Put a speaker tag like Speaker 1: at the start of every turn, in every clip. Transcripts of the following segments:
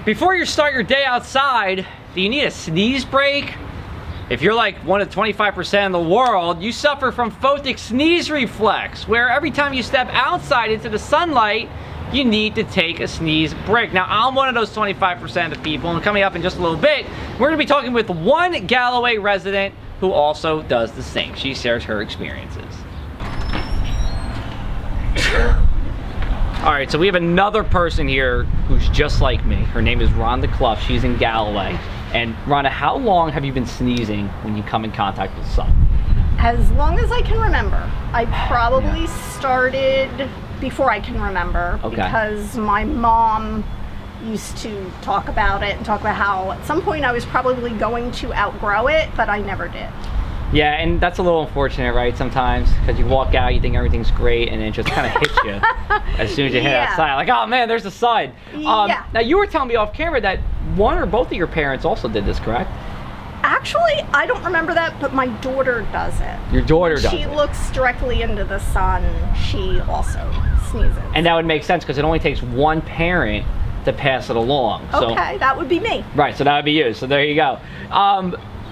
Speaker 1: Before you start your day outside, do you need a sneeze break? If you're like one of 25% of the world, you suffer from photic sneeze reflex, where every time you step outside into the sunlight, you need to take a sneeze break. Now, I'm one of those 25% of the people, and coming up in just a little bit, we're gonna be talking with one Galloway resident who also does the same. She shares her experiences. All right, so we have another person here who's just like me. Her name is Rhonda Clough. She's in Galloway. And Rhonda, how long have you been sneezing when you come in contact with the sun?
Speaker 2: As long as I can remember. I probably started before I can remember, because my mom used to talk about it and talk about how at some point I was probably going to outgrow it, but I never did.
Speaker 1: Yeah, and that's a little unfortunate, right, sometimes, because you walk out, you think everything's great, and it just kind of hits you as soon as you hit outside. Like, oh man, there's the sun. Now, you were telling me off camera that one or both of your parents also did this, correct?
Speaker 2: Actually, I don't remember that, but my daughter does it.
Speaker 1: Your daughter does it?
Speaker 2: She looks directly into the sun. She also sneezes.
Speaker 1: And that would make sense, because it only takes one parent to pass it along.
Speaker 2: Okay, that would be me.
Speaker 1: Right, so that would be you. So there you go.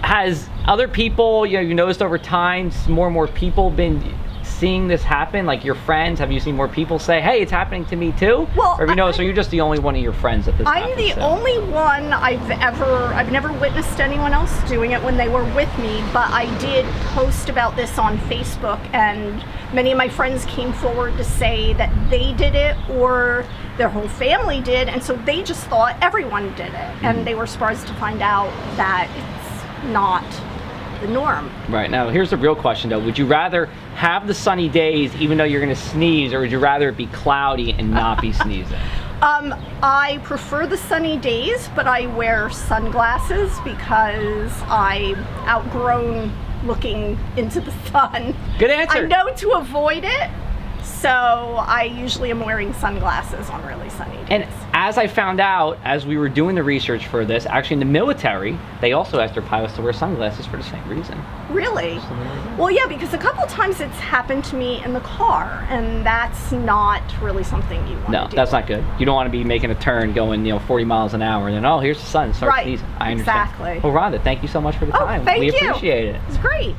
Speaker 1: Has other people, you noticed over time, more and more people been seeing this happen? Like your friends, have you seen more people say, hey, it's happening to me too?
Speaker 2: Well,
Speaker 1: or have you noticed, or you're just the only one of your friends that this happens
Speaker 2: I'm the only one I've never witnessed anyone else doing it when they were with me, but I did post about this on Facebook, and many of my friends came forward to say that they did it or their whole family did, and so they just thought everyone did it, and they were surprised to find out that it's not the norm.
Speaker 1: Right. Now, here's the real question though. Would you rather have the sunny days even though you're going to sneeze, or would you rather it be cloudy and not be sneezing?
Speaker 2: I prefer the sunny days, but I wear sunglasses because I've outgrown looking into the sun.
Speaker 1: Good answer.
Speaker 2: I know to avoid it, so I usually am wearing sunglasses on really sunny days.
Speaker 1: And as I found out, as we were doing the research for this, actually in the military, they also asked their pilots to wear sunglasses for the same reason.
Speaker 2: Really? Well, yeah, because a couple times it's happened to me in the car, and that's not really something you want to do.
Speaker 1: No, that's not good. You don't want to be making a turn going, 40 miles an hour, and then, oh, here's the sun, start sneezing. I understand.
Speaker 2: Exactly.
Speaker 1: Well, Rhonda, thank you so much for the time.
Speaker 2: Thank
Speaker 1: we
Speaker 2: you.
Speaker 1: appreciate it.
Speaker 2: It's great.